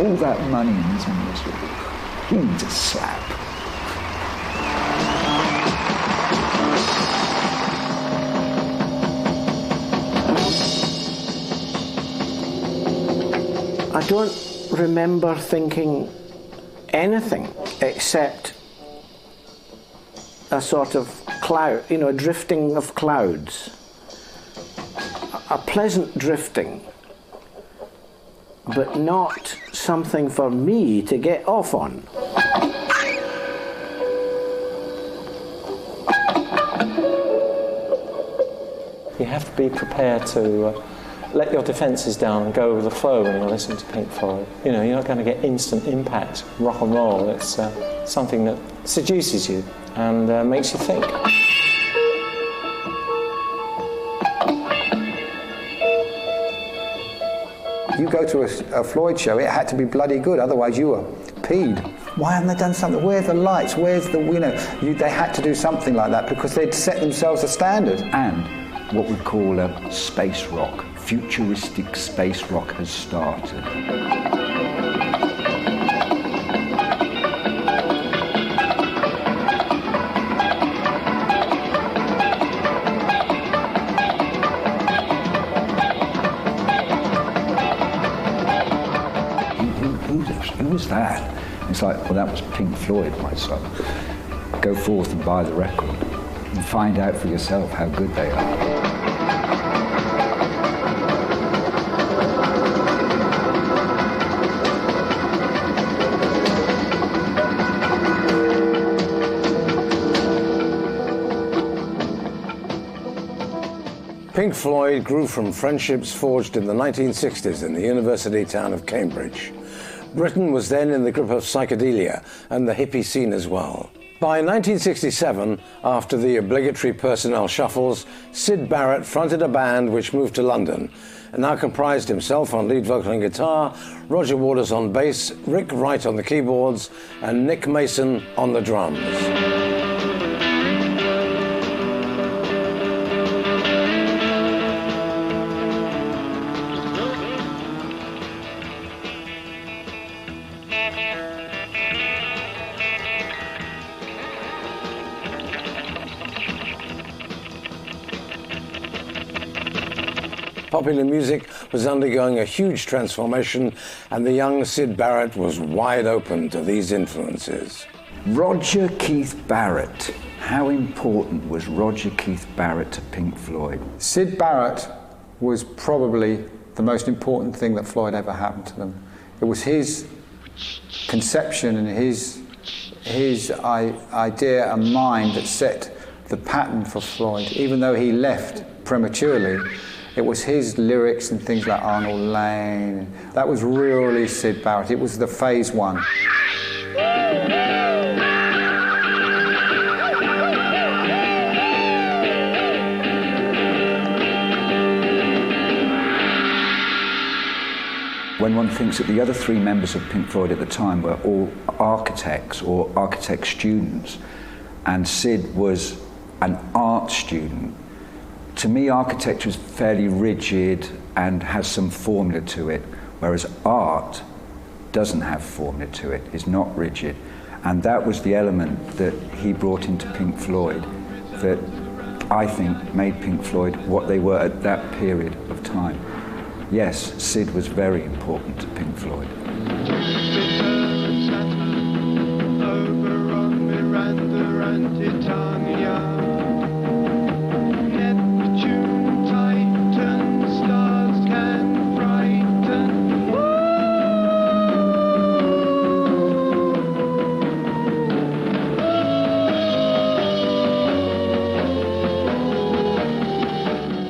all that money in his music. He needs a slap. I don't remember thinking anything except a sort of cloud, a drifting of clouds. A pleasant drifting, but not something for me to get off on. You have to be prepared to let your defences down and go with the flow when you listen to Pink Floyd. You're not going to get instant impact rock and roll. It's something that seduces you and makes you think. You go to a Floyd show, it had to be bloody good, otherwise you were peed. Why haven't they done something? Where's the lights? Where's the, they had to do something like that because they'd set themselves a standard. And what we call a space rock, futuristic space rock has started. Who was that? It's like, well, that was Pink Floyd, my son. Go forth and buy the record and find out for yourself how good they are. Pink Floyd grew from friendships forged in the 1960s in the university town of Cambridge. Britain was then in the grip of psychedelia and the hippie scene as well. By 1967, after the obligatory personnel shuffles, Syd Barrett fronted a band which moved to London and now comprised himself on lead vocal and guitar, Roger Waters on bass, Wright on the keyboards, and Nick Mason on the drums. Popular music was undergoing a huge transformation, and the young Syd Barrett was wide open to these influences. Roger Keith Barrett. How important was Roger Keith Barrett to Pink Floyd? Syd Barrett was probably the most important thing that Floyd ever happened to them. It was his conception and his idea and mind that set the pattern for Floyd. Even though he left prematurely, it was his lyrics and things like Arnold Lane. That was really Syd Barrett. It was the phase one. When one thinks that the other three members of Pink Floyd at the time were all architects or architect students, and Syd was an art student, to me, architecture is fairly rigid and has some formula to it, whereas art doesn't have formula to it, is not rigid. And that was the element that he brought into Pink Floyd that I think made Pink Floyd what they were at that period of time. Yes, Syd was very important to Pink Floyd.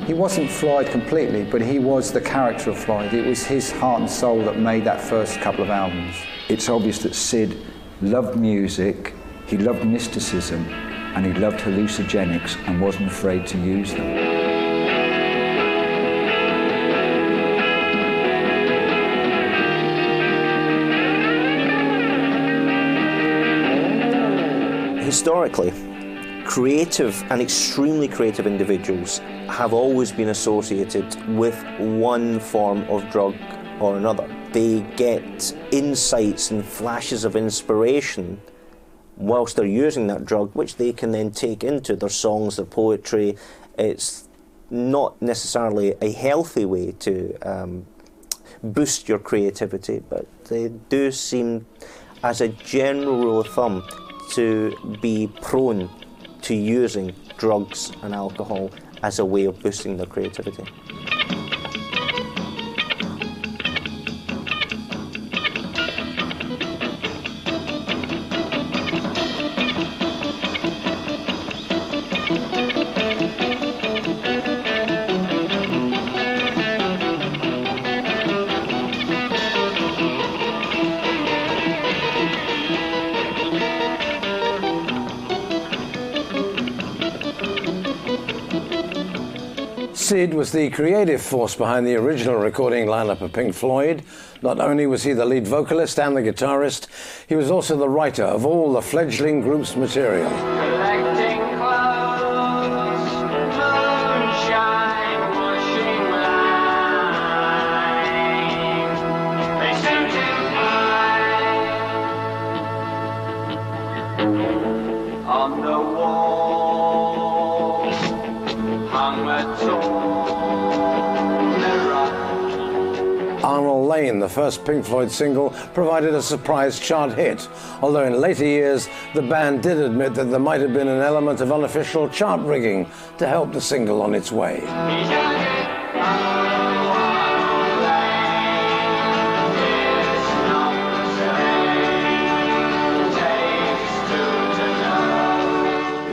He wasn't Floyd completely, but he was the character of Floyd. It was his heart and soul that made that first couple of albums. It's obvious that Syd loved music, he loved mysticism, and he loved hallucinogenics and wasn't afraid to use them. Historically, creative and extremely creative individuals have always been associated with one form of drug or another. they get insights and flashes of inspiration whilst they're using that drug, which they can then take into their songs, their poetry. It's not necessarily a healthy way to boost your creativity, but they do seem, as a general rule of thumb, to be prone to using drugs and alcohol as a way of boosting their creativity. Syd was the creative force behind the original recording lineup of Pink Floyd. Not only was he the lead vocalist and the guitarist, he was also the writer of all the fledgling group's material. Collecting clothes, moonshine, washing lines. They seem to hide on the wall, hung a tall mirror. Arnold Lane, the first Pink Floyd single, provided a surprise chart hit, although in later years the band did admit that there might have been an element of unofficial chart rigging to help the single on its way.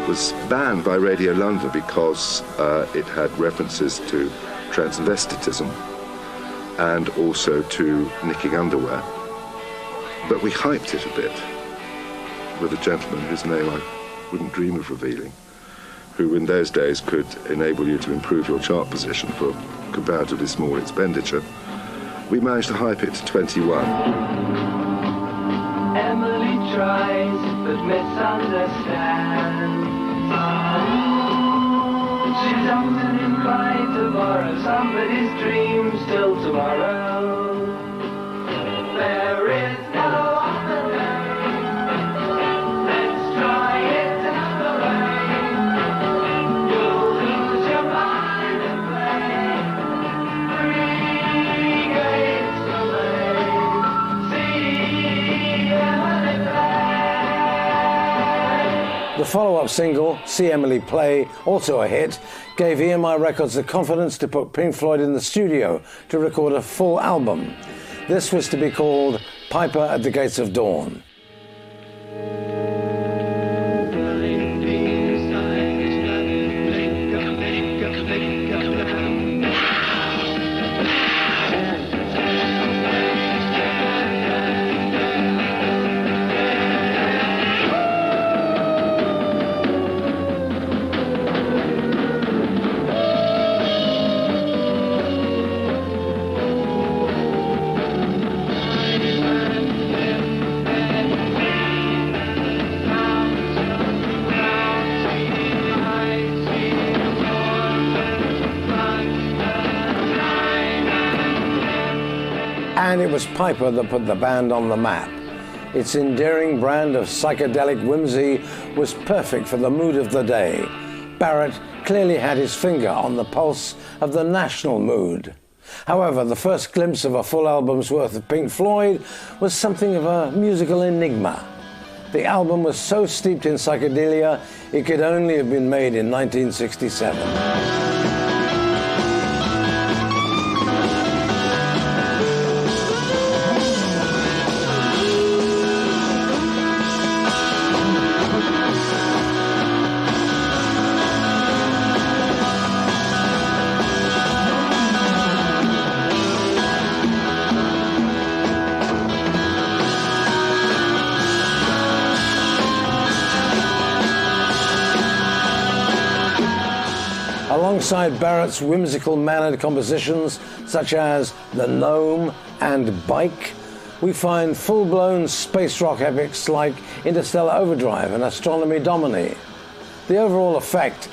It was banned by Radio London because it had references to transvestitism and also to nicking underwear. But we hyped it a bit with a gentleman whose name I wouldn't dream of revealing, who in those days could enable you to improve your chart position for comparatively small expenditure. We managed to hype it to 21. Emily tries but misunderstands. She's often implied to borrow somebody's dreams till tomorrow. There is no other way. Let's try it another way. You'll lose your mind and play. 3 grades from see Emily play. The follow-up single, See Emily Play, also a hit, gave EMI Records the confidence to put Pink Floyd in the studio to record a full album. This was to be called Piper at the Gates of Dawn. And it was Piper that put the band on the map. Its endearing brand of psychedelic whimsy was perfect for the mood of the day. Barrett clearly had his finger on the pulse of the national mood. However, the first glimpse of a full album's worth of Pink Floyd was something of a musical enigma. The album was so steeped in psychedelia, it could only have been made in 1967. Alongside Barrett's whimsical-mannered compositions, such as The Gnome and Bike, we find full-blown space rock epics like Interstellar Overdrive and Astronomy Domini. The overall effect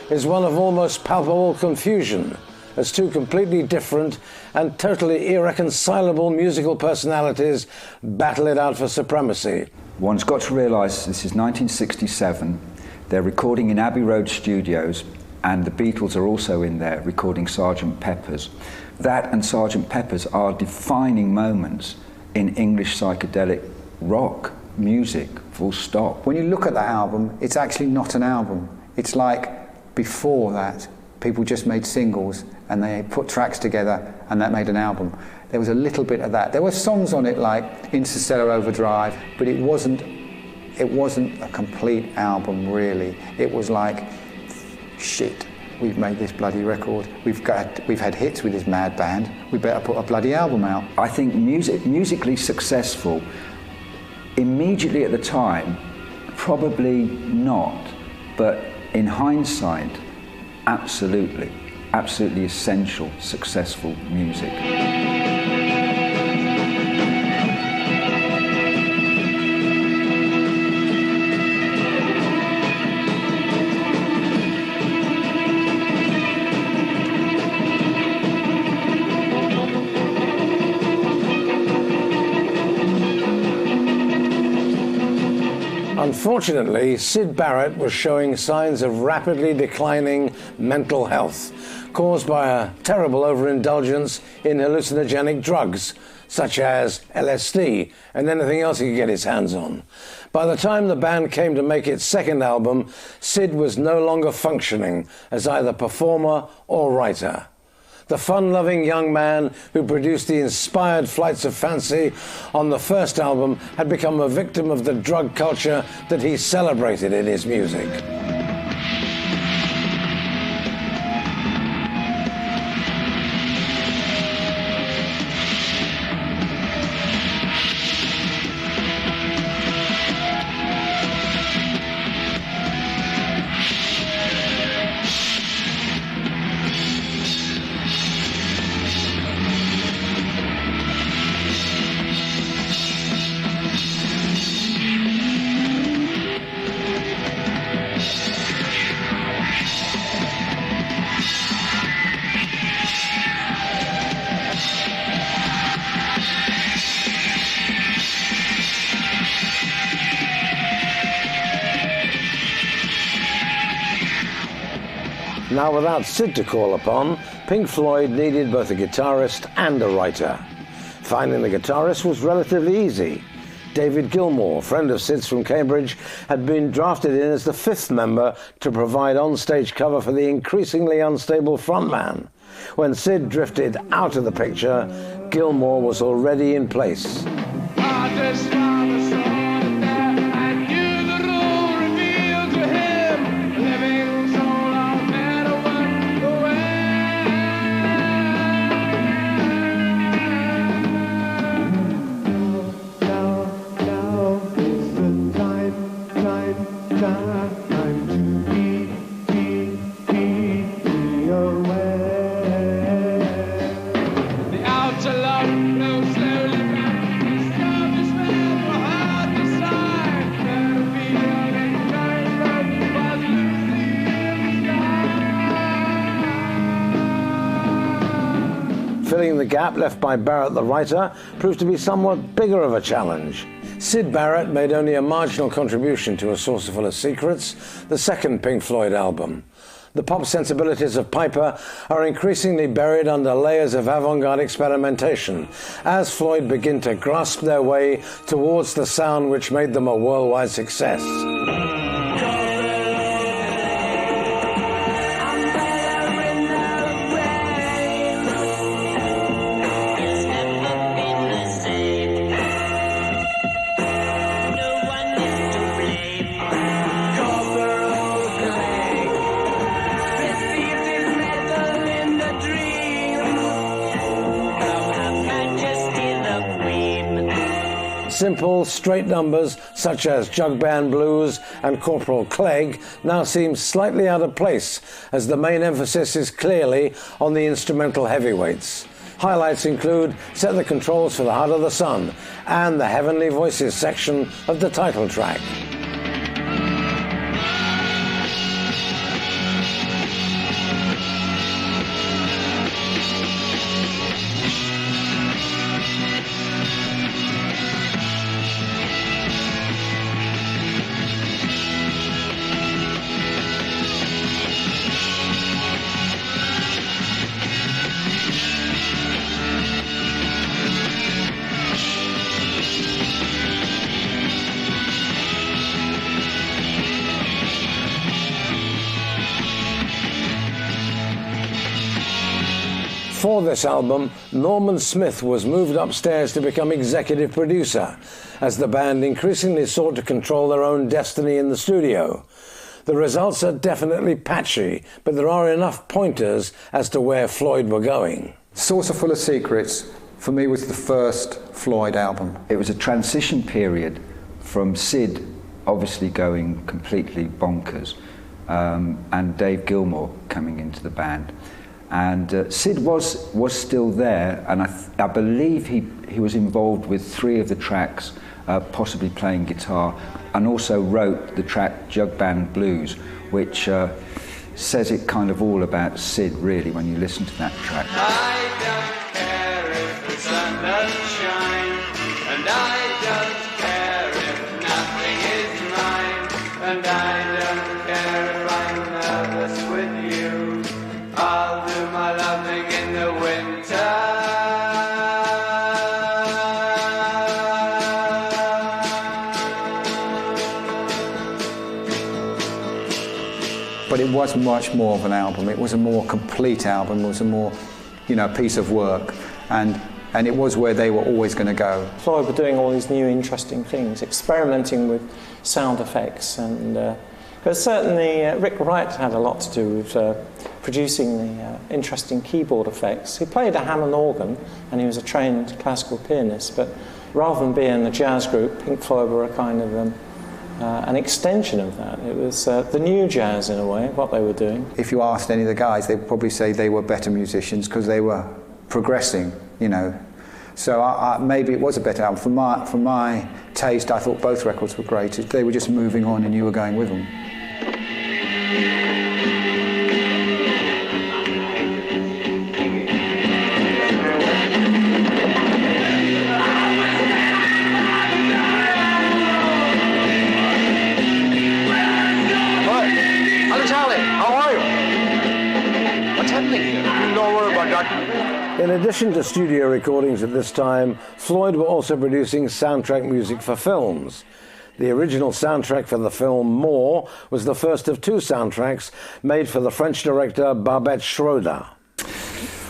is one of almost palpable confusion, as two completely different and totally irreconcilable musical personalities battle it out for supremacy. One's got to realise this is 1967, they're recording in Abbey Road Studios, and the Beatles are also in there recording Sgt. Pepper's. That and Sgt. Pepper's are defining moments in English psychedelic rock music, full stop. When you look at that album, it's actually not an album. It's like before that, people just made singles and they put tracks together and that made an album. There was a little bit of that. There were songs on it like Interstellar Overdrive, but it wasn't a complete album really. It was like, shit, we've made this bloody record. We've had hits with this mad band. We better put a bloody album out. I think musically successful, immediately at the time, probably not, but in hindsight, absolutely essential, successful music. Unfortunately, Syd Barrett was showing signs of rapidly declining mental health, caused by a terrible overindulgence in hallucinogenic drugs, such as LSD and anything else he could get his hands on. By the time the band came to make its second album, Syd was no longer functioning as either performer or writer. The fun-loving young man who produced the inspired Flights of Fancy on the first album had become a victim of the drug culture that he celebrated in his music. Now, without Syd to call upon, Pink Floyd needed both a guitarist and a writer. Finding the guitarist was relatively easy. David Gilmour, friend of Syd's from Cambridge, had been drafted in as the fifth member to provide on-stage cover for the increasingly unstable frontman. When Syd drifted out of the picture, Gilmour was already in place. Filling the gap left by Barrett the writer proved to be somewhat bigger of a challenge. Syd Barrett made only a marginal contribution to A Saucer Full of Secrets, the second Pink Floyd album. The pop sensibilities of Piper are increasingly buried under layers of avant-garde experimentation as Floyd begin to grasp their way towards the sound which made them a worldwide success. Simple, straight numbers such as Jug Band Blues and Corporal Clegg now seem slightly out of place, as the main emphasis is clearly on the instrumental heavyweights. Highlights include Set the Controls for the Heart of the Sun and the Heavenly Voices section of the title track. for this album, Norman Smith was moved upstairs to become executive producer, as the band increasingly sought to control their own destiny in the studio. The results are definitely patchy, but there are enough pointers as to where Floyd were going. Saucer Full of Secrets, for me, was the first Floyd album. It was a transition period from Syd obviously going completely bonkers and Dave Gilmour coming into the band. And Syd was still there, and I believe he was involved with 3 of the tracks, possibly playing guitar, and also wrote the track Jug Band Blues, which says it kind of all about Syd, really, when you listen to that track. I don't care if the sun doesn't shine, and I don't care if nothing is mine, and I don't care if I'm nervous with you. I'll do my loving in the winter. But it was much more of an album. It was a more complete album. It was a more, piece of work. And it was where they were always going to go. Floyd were doing all these new interesting things, experimenting with sound effects, and but certainly Rick Wright had a lot to do with producing the interesting keyboard effects. He played a Hammond organ, and he was a trained classical pianist, but rather than being a jazz group, Pink Floyd were a kind of an extension of that. It was the new jazz, in a way, what they were doing. If you asked any of the guys, they'd probably say they were better musicians because they were progressing, So maybe it was a better album. For my taste, I thought both records were great. They were just moving on and you were going with them. In addition to studio recordings at this time, Floyd were also producing soundtrack music for films. The original soundtrack for the film More was the first of 2 soundtracks made for the French director Babette Schroeder.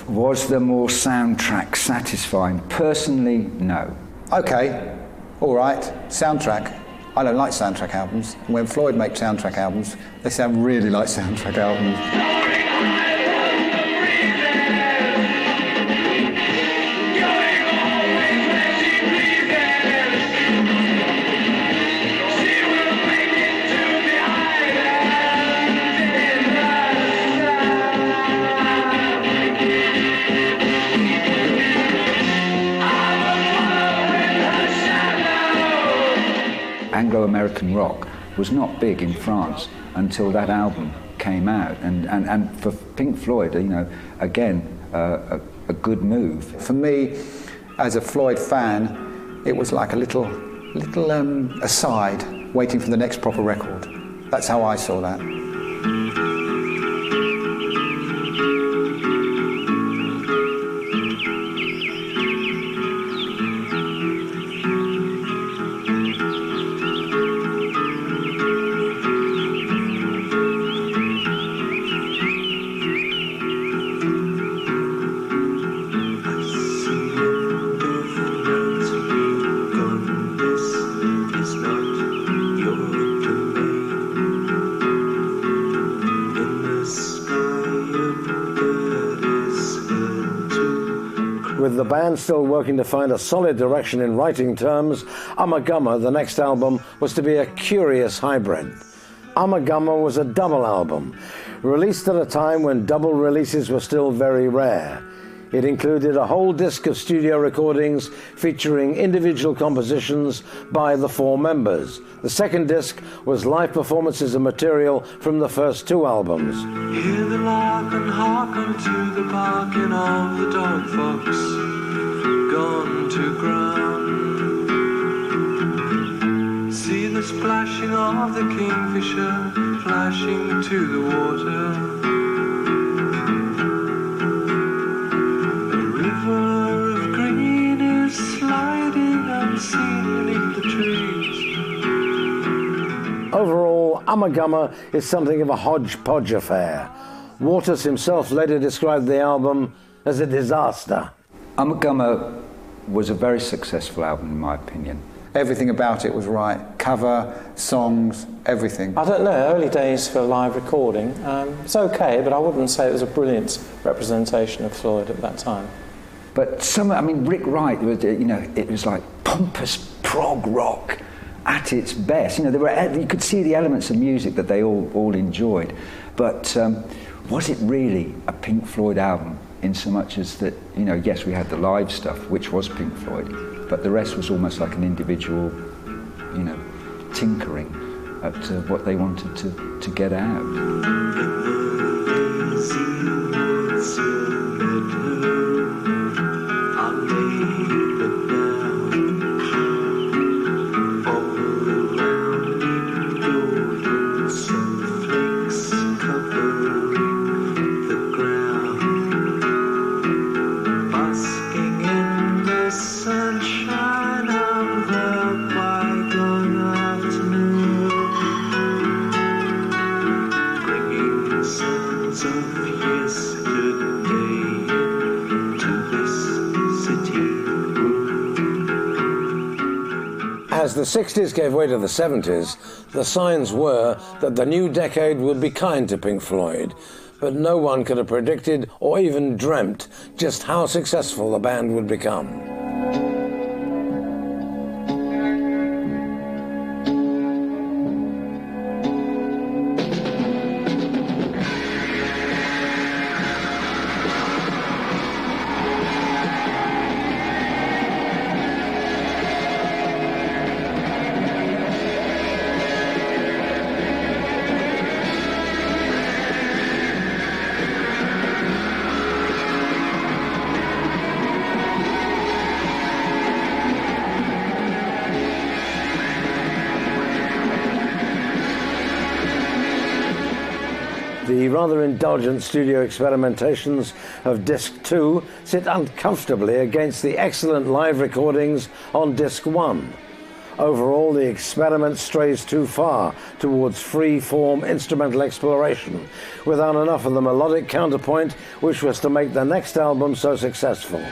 Was the More soundtrack satisfying? Personally, no. Okay, all right, soundtrack. I don't like soundtrack albums. When Floyd make soundtrack albums, they sound really like soundtrack albums. Anglo-American rock was not big in France until that album came out, and for Pink Floyd, again, a good move. For me, as a Floyd fan, it was like a little aside, waiting for the next proper record. That's how I saw that. With the band still working to find a solid direction in writing terms, Ummagumma, the next album, was to be a curious hybrid. Ummagumma was a double album, released at a time when double releases were still very rare. It included a whole disc of studio recordings featuring individual compositions by the 4 members. The second disc was live performances of material from the first 2 albums. Hear the lark and hearken to the barking of the dog fox, gone to ground. See the splashing of the kingfisher, flashing to the water. The river of green is sliding unseen beneath the trees. Overall, Ummagumma is something of a hodgepodge affair. Waters himself later described the album as a disaster. Gilmour was a very successful album, in my opinion. Everything about it was right. Cover, songs, everything. I don't know, early days for live recording. It's okay, but I wouldn't say it was a brilliant representation of Floyd at that time. But Rick Wright, it was like pompous prog rock at its best. You could see the elements of music that they all enjoyed. But was it really a Pink Floyd album in so much as that, yes, we had the live stuff, which was Pink Floyd, but the rest was almost like an individual, tinkering at what they wanted to get out. As the 60s gave way to the 70s, the signs were that the new decade would be kind to Pink Floyd, but no one could have predicted or even dreamt just how successful the band would become. The rather indulgent studio experimentations of Disc 2 sit uncomfortably against the excellent live recordings on Disc 1. Overall, the experiment strays too far towards free-form instrumental exploration, without enough of the melodic counterpoint which was to make the next album so successful.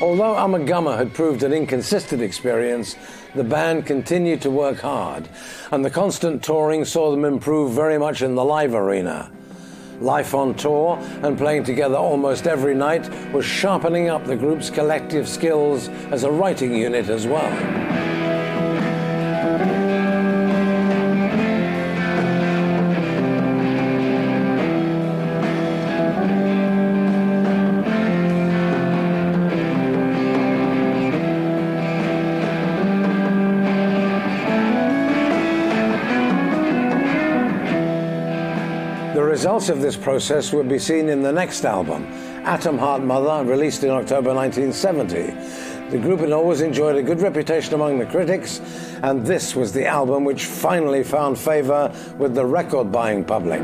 Although Gilmour had proved an inconsistent experience, the band continued to work hard, and the constant touring saw them improve very much in the live arena. Life on tour and playing together almost every night was sharpening up the group's collective skills as a writing unit as well. The results of this process would be seen in the next album, Atom Heart Mother, released in October 1970. The group had always enjoyed a good reputation among the critics, and this was the album which finally found favour with the record-buying public.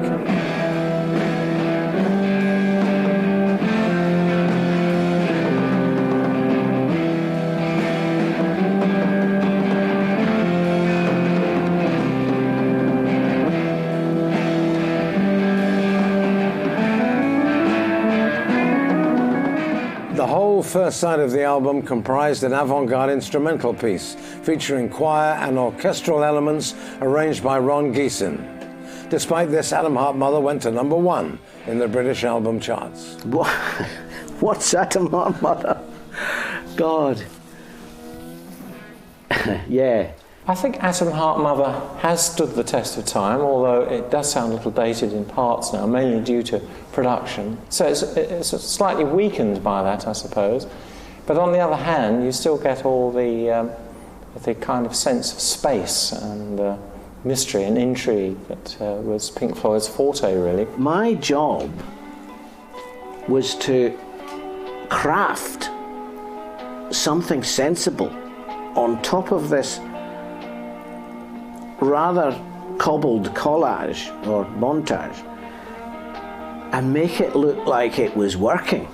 The whole first side of the album comprised an avant-garde instrumental piece featuring choir and orchestral elements arranged by Ron Geeson. Despite this, Atom Heart Mother went to #1 in the British album charts. What's Atom Heart Mother? God. Yeah. I think Atom Heart Mother has stood the test of time, although it does sound a little dated in parts now, mainly due to production. So it's slightly weakened by that, I suppose. But on the other hand, you still get all the kind of sense of space and mystery and intrigue that was Pink Floyd's forte, really. My job was to craft something sensible on top of this rather cobbled collage or montage and make it look like it was working.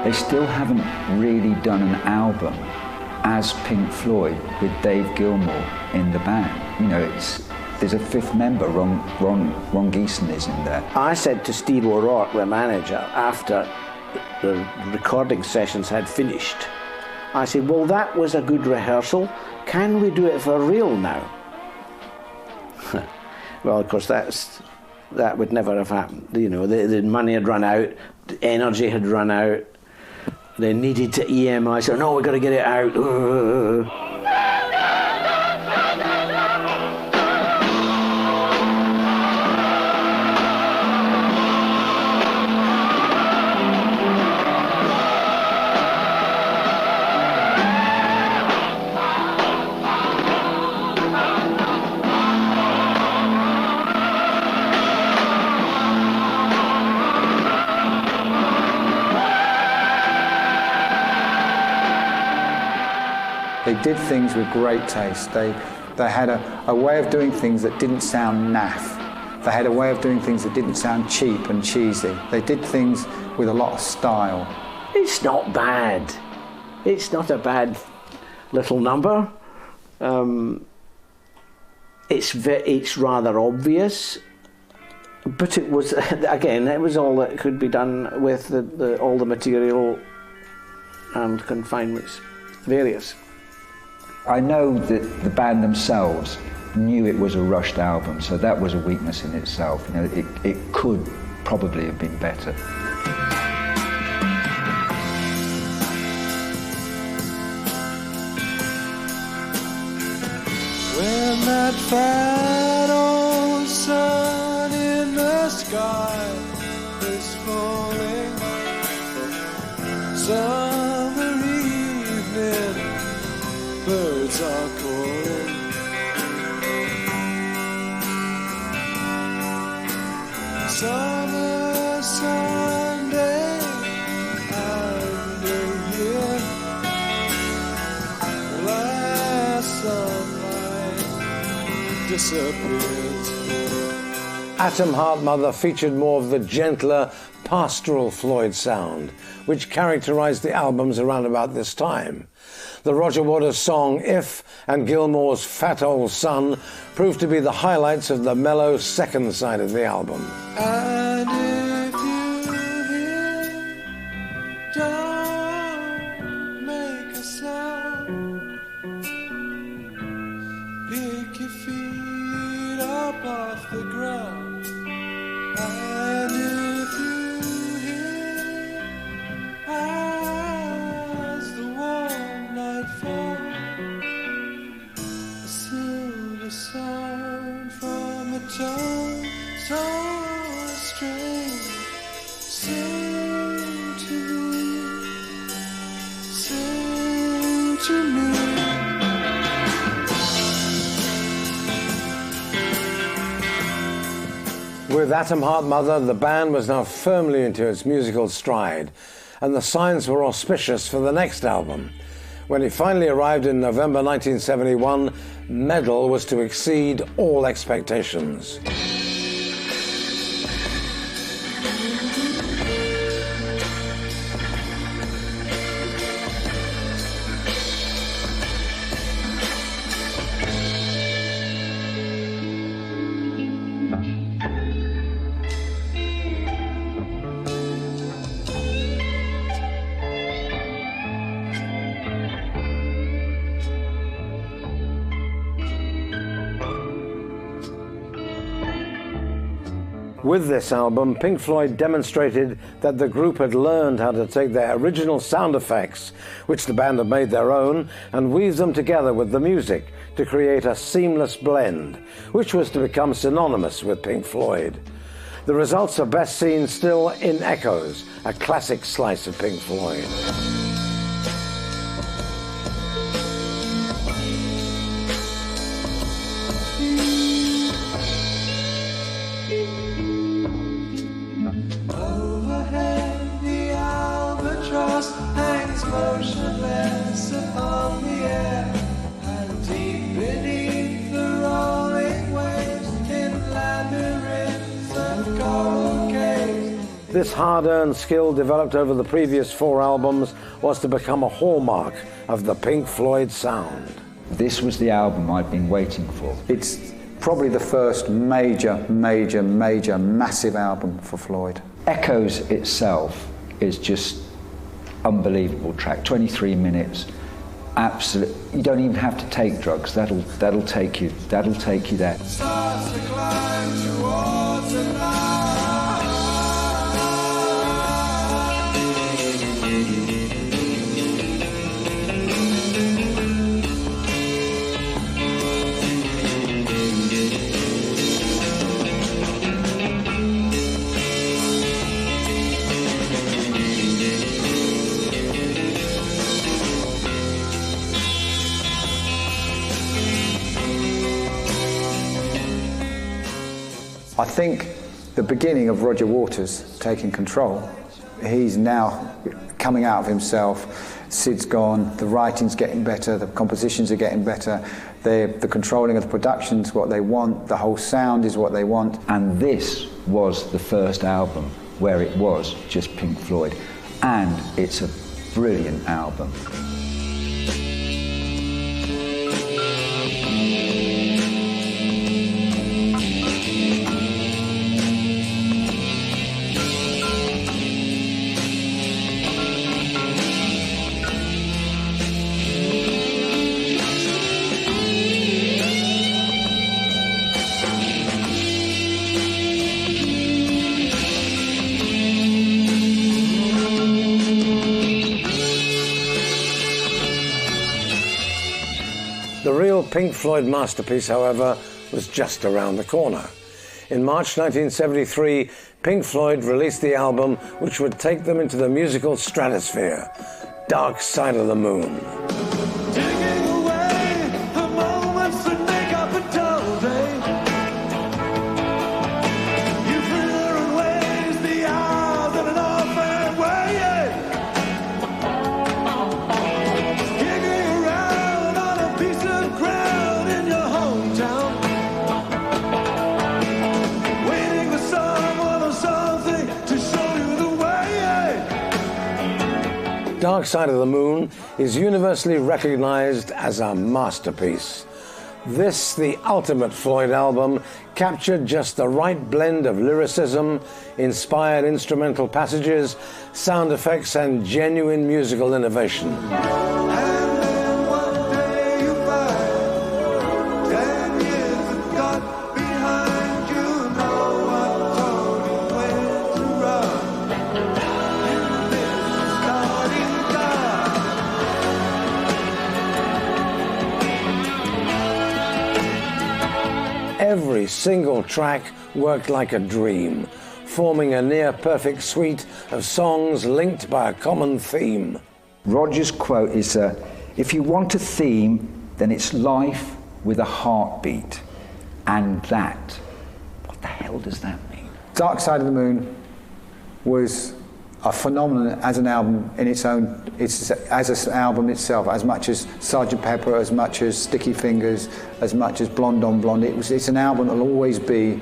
They still haven't really done an album as Pink Floyd with Dave Gilmour in the band. You know, there's a fifth member, Ron Geeson is in there. I said to Steve O'Rourke, the manager, after the recording sessions had finished, I said, well, that was a good rehearsal. Can we do it for real now? Well, of course, that would never have happened. You know, the money had run out, the energy had run out. They needed to EMI, so no, we've got to get it out. They did things with great taste. They had a way of doing things that didn't sound naff. They had a way of doing things that didn't sound cheap and cheesy. They did things with a lot of style. It's not bad. It's not a bad little number. It's rather obvious, but it was, again, it was all that could be done with all the material and confinements, various. I know that the band themselves knew it was a rushed album, so that was a weakness in itself. You know, it could probably have been better. When that fat old sun in the sky is falling, summer evening, birds are calling. Summer Sunday, and New Year, last sunlight disappears. Atom Heart Mother featured more of the gentler, pastoral Floyd sound, which characterised the albums around about this time. The Roger Waters song If and Gilmour's Fat Old Son proved to be the highlights of the mellow second side of the album. And if you hear, don't make a sound. Pick your feet up off the ground. And if you hear, as the warm night falls, a silver sound from a tongue string, sing to me. With Atom Heart Mother, the band was now firmly into its musical stride, and the signs were auspicious for the next album. When it finally arrived in November 1971, Medal was to exceed all expectations. With this album, Pink Floyd demonstrated that the group had learned how to take their original sound effects, which the band had made their own, and weave them together with the music to create a seamless blend, which was to become synonymous with Pink Floyd. The results are best seen still in Echoes, a classic slice of Pink Floyd. Overhead, the albatross hangs motionless upon the air, and deep beneath the rolling waves, in labyrinths of coral caves. This hard-earned skill developed over the previous 4 albums was to become a hallmark of the Pink Floyd sound. This was the album I'd been waiting for. It's probably the first major, massive album for Floyd. Echoes itself is just unbelievable track. 23 minutes, absolute. You don't even have to take drugs. That'll take you there. Starts to climb towards the light. I think the beginning of Roger Waters taking control, he's now coming out of himself. Syd's gone, the writing's getting better, the compositions are getting better, the controlling of the production's what they want, the whole sound is what they want. And this was the first album where it was just Pink Floyd. And it's a brilliant album. The real Pink Floyd masterpiece, however, was just around the corner. In March 1973, Pink Floyd released the album which would take them into the musical stratosphere, Dark Side of the Moon. Taking away the moments that make up a dull day. You fritter and waste the hours in an offhand way. Kicking around on a piece of ground in your hometown, waiting for someone or something to show you the way. Dark Side of the Moon is universally recognized as a masterpiece. This, the ultimate Floyd album, captured just the right blend of lyricism, inspired instrumental passages, sound effects, and genuine musical innovation. And then one day you find 10 years have got behind you. No one told you when to run. You missed the starting gun. Every single track worked like a dream, forming a near-perfect suite of songs linked by a common theme. Roger's quote is, if you want a theme, then it's life with a heartbeat. And that, what the hell does that mean? Dark Side of the Moon was a phenomenon as an album in its own, as an album itself, as much as Sgt. Pepper, as much as Sticky Fingers, as much as Blonde on Blonde. It's an album that will always be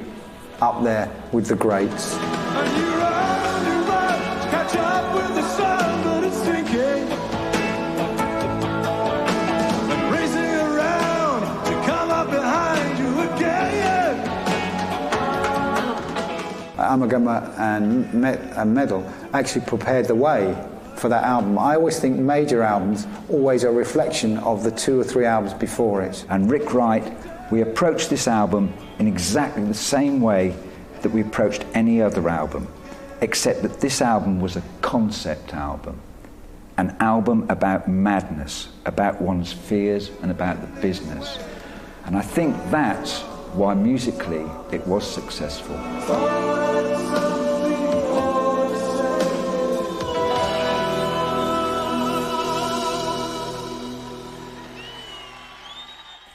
up there with the greats. And you run, catch up with the sun, but it's sinking. And racing around to come up behind you again. Amalgama and Medal actually prepared the way for that album. I always think major albums always are a reflection of the 2 or 3 albums before it. And Rick Wright, we approached this album in exactly the same way that we approached any other album, except that this album was a concept album, an album about madness, about one's fears and about the business. And I think that's why musically it was successful.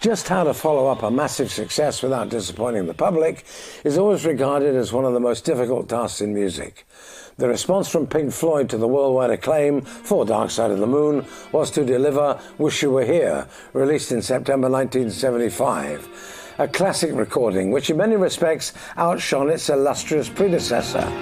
Just how to follow up a massive success without disappointing the public is always regarded as one of the most difficult tasks in music. The response from Pink Floyd to the worldwide acclaim for Dark Side of the Moon was to deliver Wish You Were Here, released in September 1975. A classic recording which in many respects outshone its illustrious predecessor.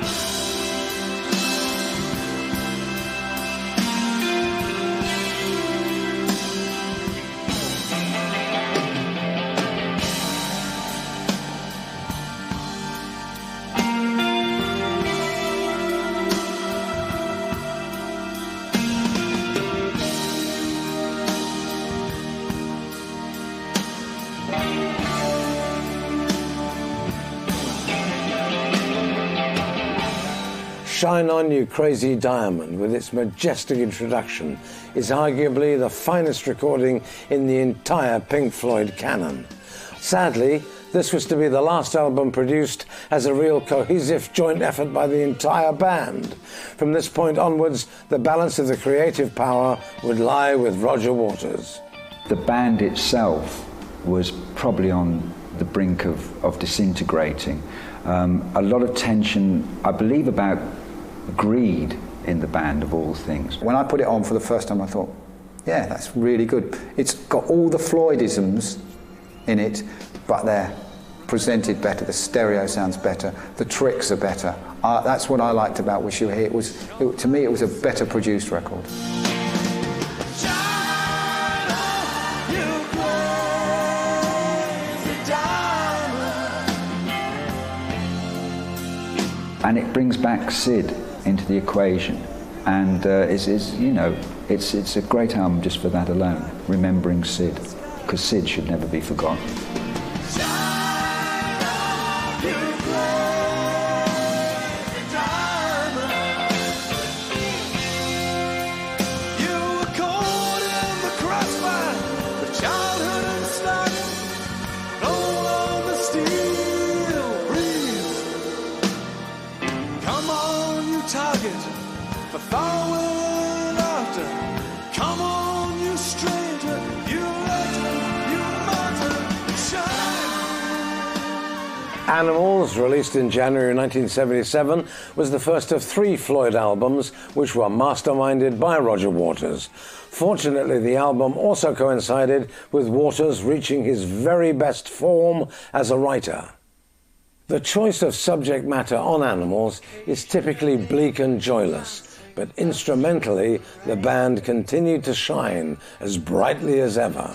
Shine On You Crazy Diamond, with its majestic introduction, is arguably the finest recording in the entire Pink Floyd canon. Sadly, this was to be the last album produced as a real cohesive joint effort by the entire band. From this point onwards, the balance of the creative power would lie with Roger Waters. The band itself was probably on the brink of disintegrating. A lot of tension, I believe, about greed in the band, of all things. When I put it on for the first time, I thought, yeah, that's really good. It's got all the Floydisms in it, but they're presented better, the stereo sounds better, the tricks are better. That's what I liked about Wish You Were Here. To me, it was a better produced record. And it brings back Syd into the equation, and it's a great album just for that alone, remembering Syd, because Syd should never be forgotten. Animals, released in January 1977, was the first of 3 Floyd albums which were masterminded by Roger Waters. Fortunately, the album also coincided with Waters reaching his very best form as a writer. The choice of subject matter on Animals is typically bleak and joyless, but instrumentally the band continued to shine as brightly as ever.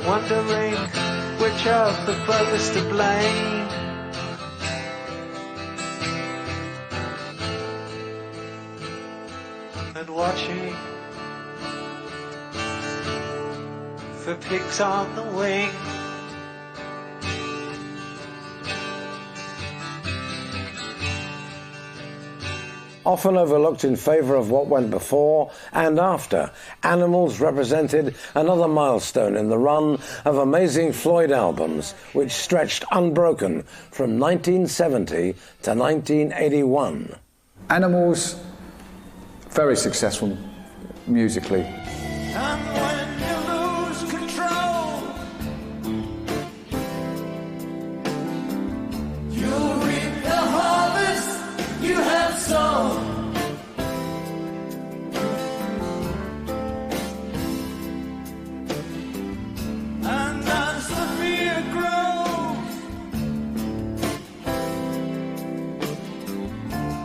Wondering which of the both is to blame. And watching for pigs on the wing. Often overlooked in favour of what went before and after, Animals represented another milestone in the run of amazing Floyd albums, which stretched unbroken from 1970 to 1981. Animals, very successful musically. And when you lose control, you'll reap the harvest you have sown. And as the fear grows,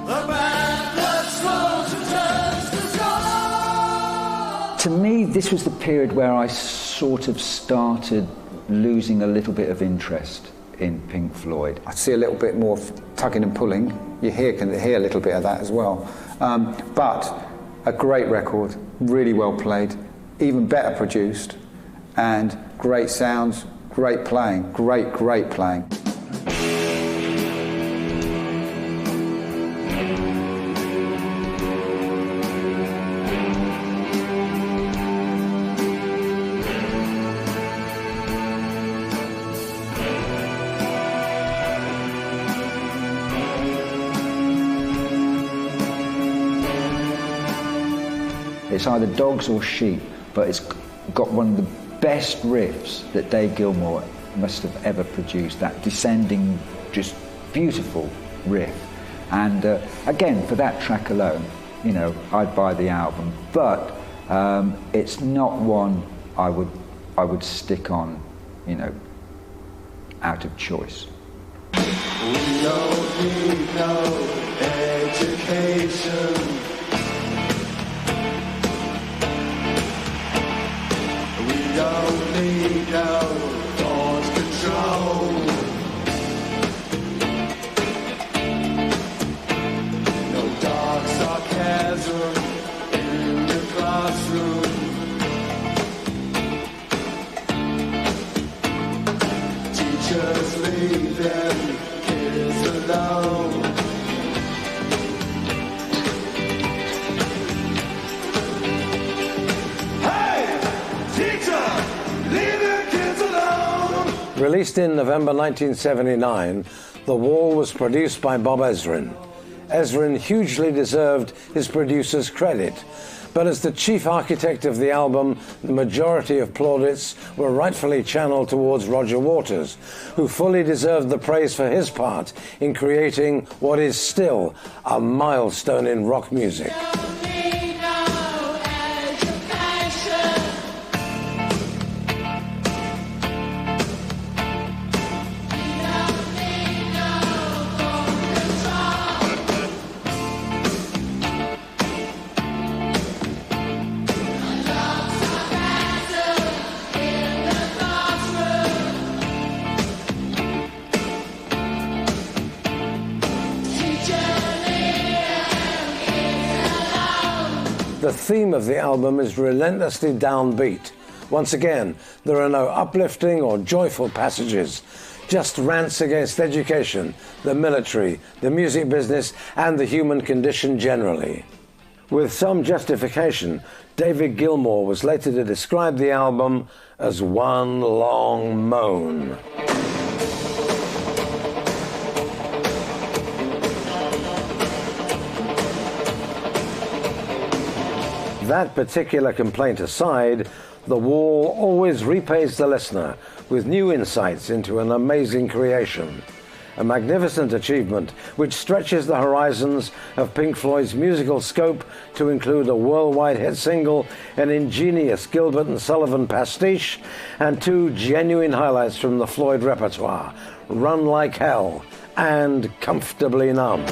the bad blood slows and turns to gold. To me, this was the period where I sort of started losing a little bit of interest in Pink Floyd. I see a little bit more tugging and pulling. You can hear a little bit of that as well. But a great record, really well played, even better produced, and great sounds, great playing, great playing. It's either dogs or sheep, but it's got one of the best riffs that Dave Gilmour must have ever produced, that descending, just beautiful riff. And again, for that track alone, you know, I'd buy the album, but it's not one I would stick on, you know, out of choice. We don't need no education. We don't need no thought control. No dark sarcasm in the classroom. Teachers leave them kids alone. Hey, teacher, leave them kids alone. Released in November 1979, The Wall was produced by Bob Ezrin. Ezrin hugely deserved his producer's credit, but as the chief architect of the album, the majority of plaudits were rightfully channeled towards Roger Waters, who fully deserved the praise for his part in creating what is still a milestone in rock music. The theme of the album is relentlessly downbeat. Once again, there are no uplifting or joyful passages, just rants against education, the military, the music business, and the human condition generally. With some justification, David Gilmour was later to describe the album as one long moan. That particular complaint aside, The Wall always repays the listener with new insights into an amazing creation. A magnificent achievement which stretches the horizons of Pink Floyd's musical scope to include a worldwide hit single, an ingenious Gilbert and Sullivan pastiche, and two genuine highlights from the Floyd repertoire, Run Like Hell and Comfortably Numb.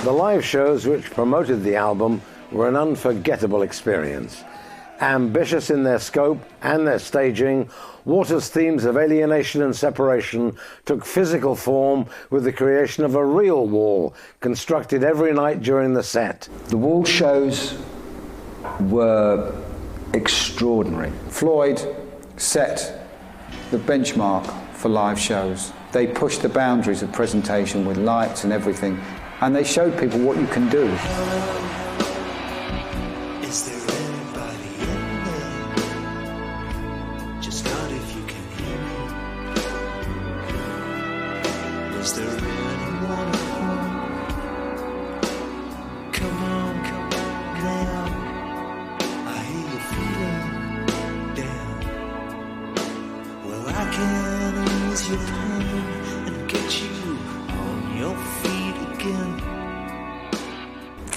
The live shows which promoted the album were an unforgettable experience. Ambitious in their scope and their staging, Waters' themes of alienation and separation took physical form with the creation of a real wall constructed every night during the set. The Wall shows were extraordinary. Floyd set the benchmark for live shows. They pushed the boundaries of presentation with lights and everything, and they showed people what you can do. Is there anybody in there? Just not if you can hear me. Is there anyone at home? Come on now. I hear you feeling down. Well, I can ease your pain and get you on your feet again.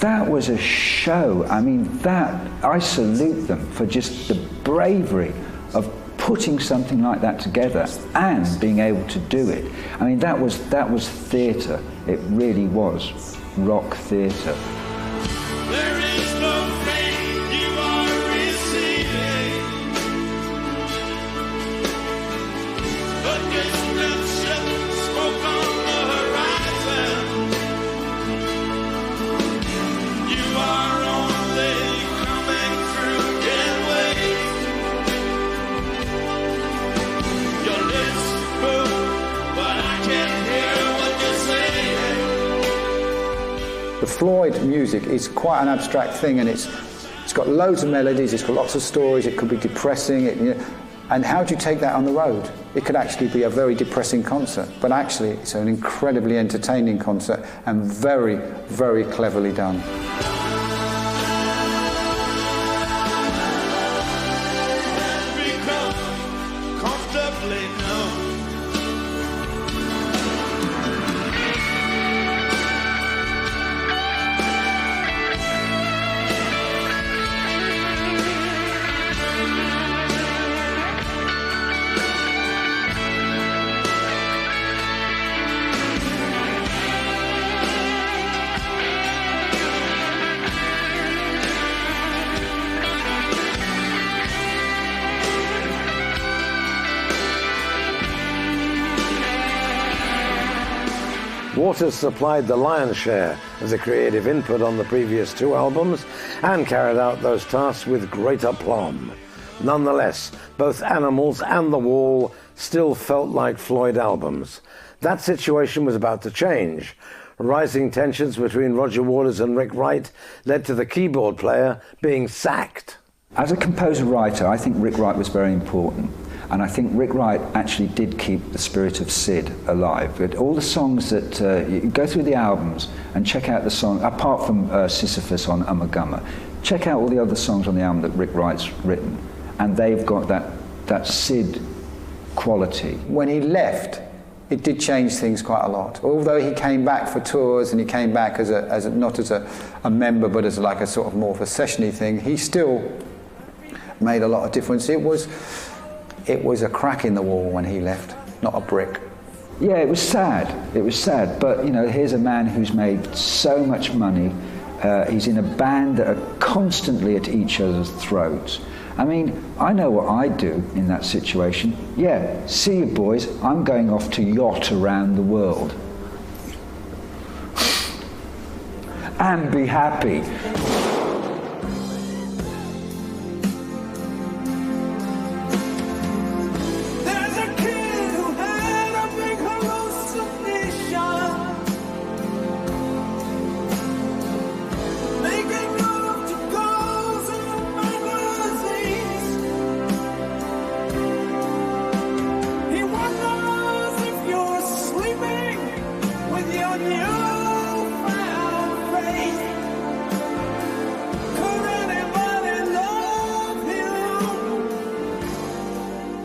That was a show. I mean, I salute them for just the bravery of putting something like that together and being able to do it. I mean, that was theatre. It really was rock theatre. There is no pain you are receiving. The distant ship smoke on the horizon. You are only coming through in waves. Floyd music is quite an abstract thing, and it's got loads of melodies, it's got lots of stories, it could be depressing, and how do you take that on the road? It could actually be a very depressing concert, but actually it's an incredibly entertaining concert and very, very cleverly done. Waters supplied the lion's share of the creative input on the previous two albums and carried out those tasks with great aplomb. Nonetheless, both Animals and The Wall still felt like Floyd albums. That situation was about to change. Rising tensions between Roger Waters and Rick Wright led to the keyboard player being sacked. As a composer-writer, I think Rick Wright was very important. And I think Rick Wright actually did keep the spirit of Syd alive. But all the songs that, you go through the albums and check out the song, apart from Sisyphus on Ummagumma, check out all the other songs on the album that Rick Wright's written. And they've got that Syd quality. When he left, it did change things quite a lot. Although he came back for tours and he came back not as a member, but as like a sort of more of a session-y thing, he still made a lot of difference. It was a crack in the wall when he left, not a brick. Yeah, it was sad. It was sad. But, here's a man who's made so much money. He's in a band that are constantly at each other's throats. I mean, I know what I'd do in that situation. Yeah, see you boys, I'm going off to yacht around the world. And be happy.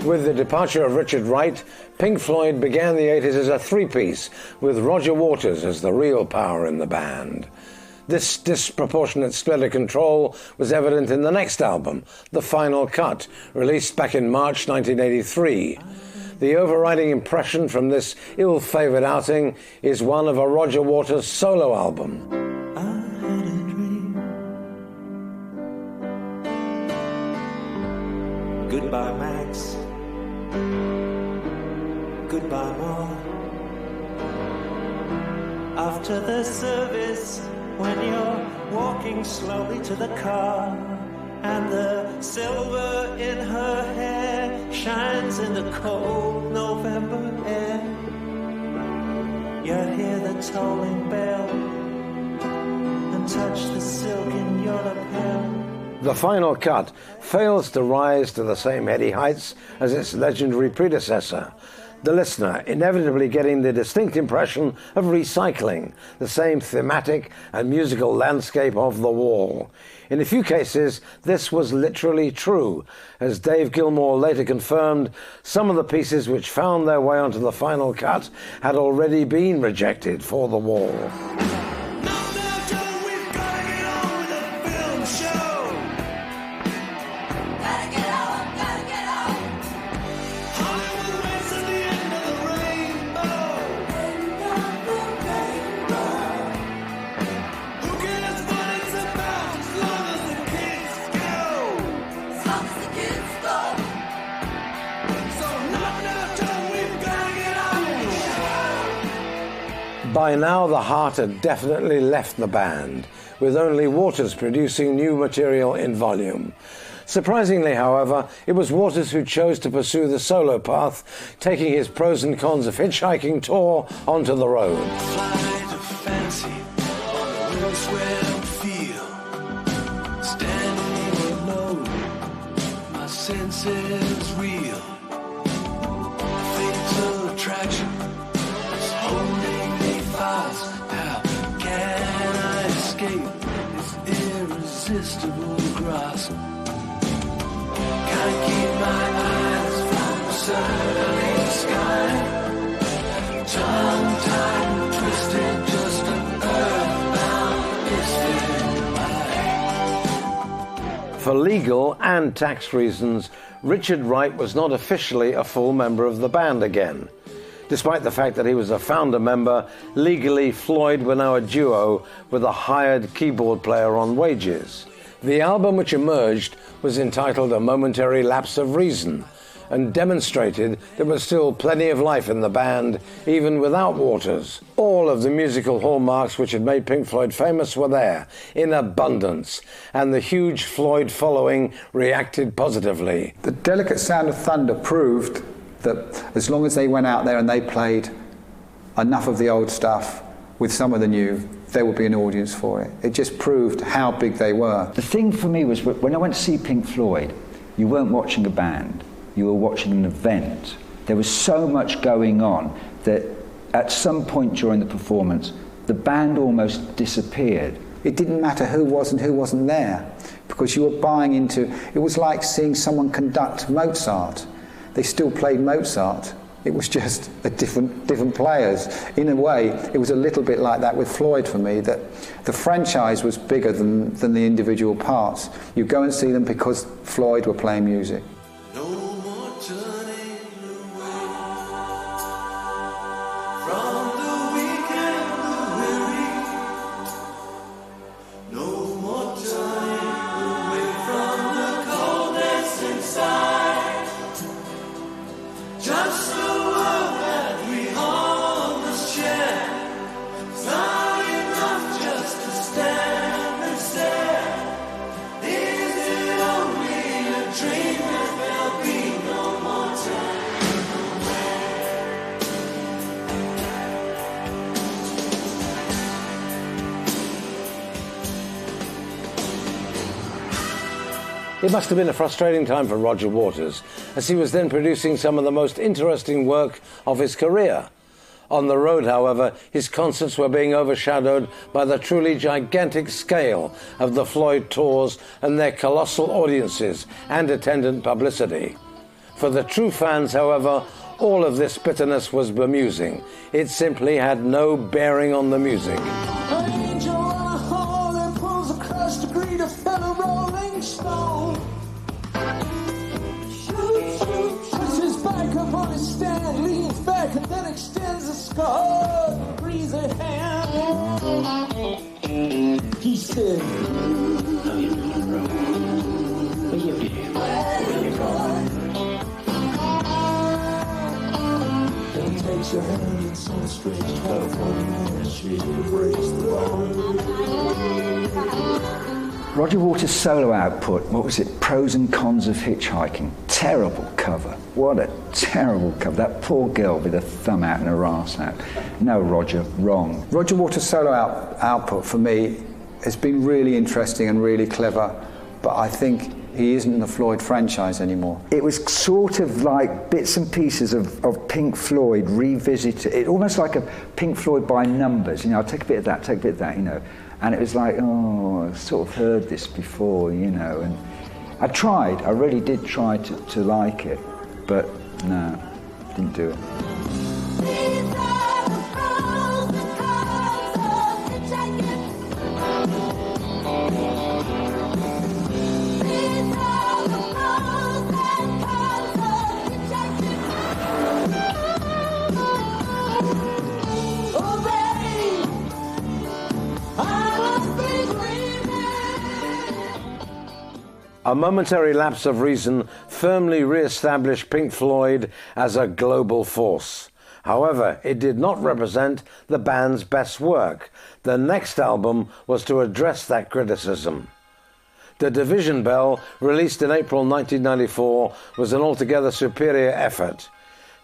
With the departure of Richard Wright, Pink Floyd began the 80s as a three-piece, with Roger Waters as the real power in the band. This disproportionate split of control was evident in the next album, The Final Cut, released back in March 1983. The overriding impression from this ill-favoured outing is one of a Roger Waters solo album. I had a dream. Goodbye, Max. Goodbye, Mom. After the service, when you're walking slowly to the car, and the silver in her hair shines in the cold November air, you hear the tolling bell and touch the silk in your lapel. The Final Cut fails to rise to the same heady heights as its legendary predecessor, the listener inevitably getting the distinct impression of recycling the same thematic and musical landscape of The Wall. In a few cases, this was literally true. As Dave Gilmour later confirmed, some of the pieces which found their way onto The Final Cut had already been rejected for The Wall. By now, the heart had definitely left the band, with only Waters producing new material in volume. Surprisingly, however, it was Waters who chose to pursue the solo path, taking his pros and cons of hitchhiking tour onto the road. Flight of fancy on the wheels senses real. Fatal attraction is holding me fast. How can I escape this irresistible grasp? Can't keep my eyes from the surly sky. Tongue-tied, twisted, just an earthbound misfit. For legal and tax reasons, Richard Wright was not officially a full member of the band again. Despite the fact that he was a founder member, legally Floyd were now a duo with a hired keyboard player on wages. The album which emerged was entitled A Momentary Lapse of Reason, and demonstrated there was still plenty of life in the band, even without Waters. All of the musical hallmarks which had made Pink Floyd famous were there, in abundance, and the huge Floyd following reacted positively. The delicate sound of thunder proved that as long as they went out there and they played enough of the old stuff with some of the new, there would be an audience for it. It just proved how big they were. The thing for me was when I went to see Pink Floyd, you weren't watching a band. You were watching an event. There was so much going on that at some point during the performance, the band almost disappeared. It didn't matter who was and who wasn't there, because you were buying into, it was like seeing someone conduct Mozart. They still played Mozart. It was just a different players. In a way, it was a little bit like that with Floyd for me, that the franchise was bigger than the individual parts. You go and see them because Floyd were playing music. It must have been a frustrating time for Roger Waters, as he was then producing some of the most interesting work of his career. On the road, however, his concerts were being overshadowed by the truly gigantic scale of the Floyd tours and their colossal audiences and attendant publicity. For the true fans, however, all of this bitterness was bemusing. It simply had no bearing on the music. An angel on a horn pulls across the green of fellow rolling stone. Puts his back up on his stand, leans back and then extends a scarred, breezy hand. He said, "How you doing, bro? Where you been? Where you going?" Then he takes your hand in some strange California street and breaks the bone. Roger Waters' solo output, what was it? Pros and Cons of Hitchhiking. Terrible cover. What a terrible cover. That poor girl with her thumb out and her arse out. No, Roger, wrong. Roger Waters' solo output for me has been really interesting and really clever, but I think he isn't in the Floyd franchise anymore. It was sort of like bits and pieces of Pink Floyd revisited. It almost like a Pink Floyd by numbers. You know, I'll take a bit of that, take a bit of that, you know. And it was like, oh, I've sort of heard this before, you know. And I really did try to like it, but no, didn't do it. A Momentary Lapse of Reason firmly re-established Pink Floyd as a global force. However, it did not represent the band's best work. The next album was to address that criticism. The Division Bell, released in April 1994, was an altogether superior effort.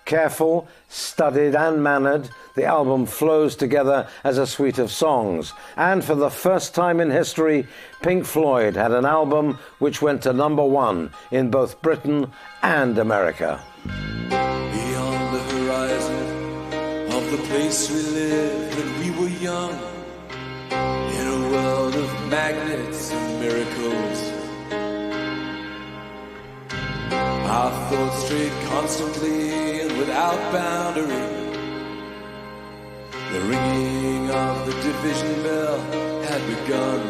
Careful, studied and mannered, the album flows together as a suite of songs. And for the first time in history, Pink Floyd had an album which went to #1 in both Britain and America. Beyond the horizon of the place we lived when we were young, in a world of magnets and miracles, our thoughts strayed constantly and without boundary. The ringing of the division bell had begun.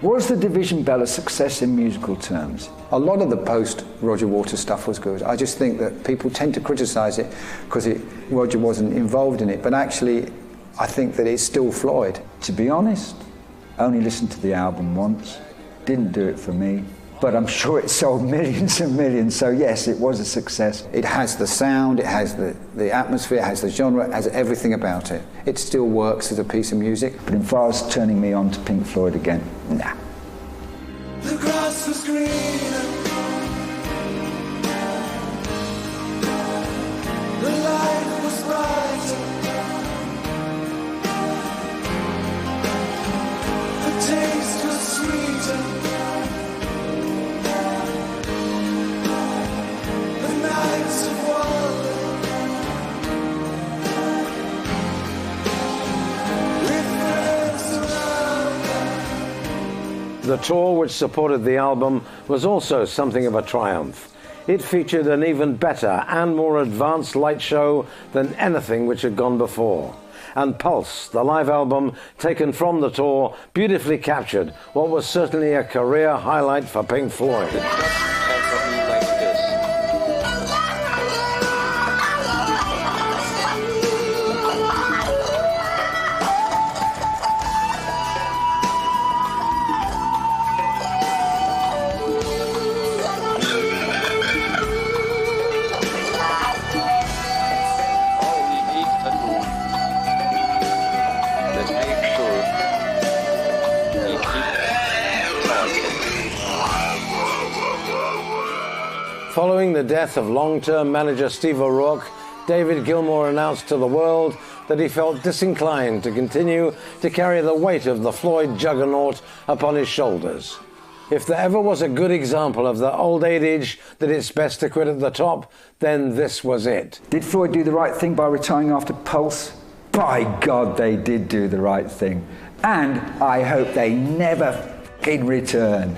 Was the Division Bell a success in musical terms? A lot of the post-Roger Waters stuff was good. I just think that people tend to criticise it because Roger wasn't involved in it, but actually I think that it's still Floyd. To be honest, only listened to the album once, didn't do it for me, but I'm sure it sold millions and millions, so yes, it was a success. It has the sound, it has the atmosphere, it has the genre, it has everything about it. It still works as a piece of music. But as far as turning me on to Pink Floyd again, nah. The grass was greener, the light was brighter, the taste was sweeter, the nights of wonder, with friends around. The tour which supported the album was also something of a triumph. It featured an even better and more advanced light show than anything which had gone before. And Pulse, the live album taken from the tour, beautifully captured what was certainly a career highlight for Pink Floyd. Following the death of long-term manager Steve O'Rourke, David Gilmour announced to the world that he felt disinclined to continue to carry the weight of the Floyd juggernaut upon his shoulders. If there ever was a good example of the old adage that it's best to quit at the top, then this was it. Did Floyd do the right thing by retiring after Pulse? By God, they did do the right thing. And I hope they never f***ing return.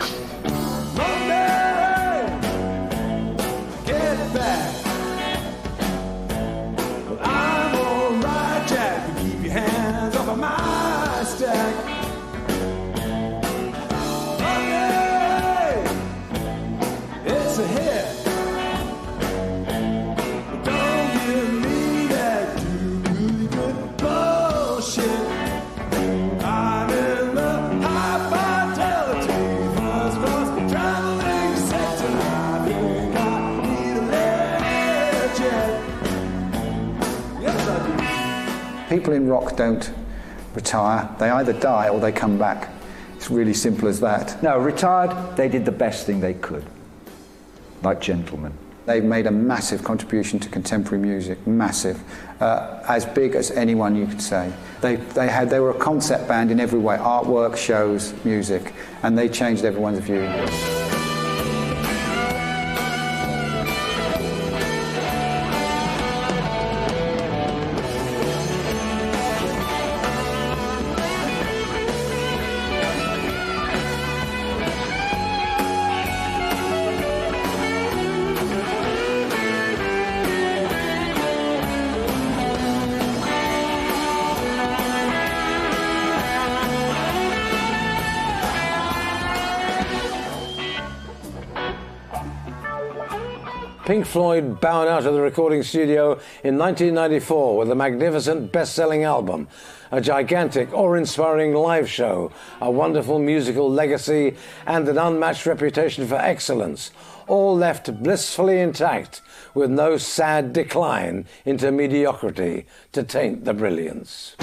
People in rock don't retire. They either die or they come back. It's really simple as that. No, retired, they did the best thing they could, like gentlemen. They've made a massive contribution to contemporary music, massive, as big as anyone you could say. They were a concept band in every way, artwork, shows, music, and they changed everyone's view. Pink Floyd bowed out of the recording studio in 1994 with a magnificent best-selling album, a gigantic, awe-inspiring live show, a wonderful musical legacy, and an unmatched reputation for excellence, all left blissfully intact with no sad decline into mediocrity to taint the brilliance.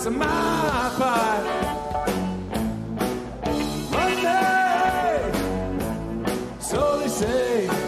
of my pie. Monday, so they say.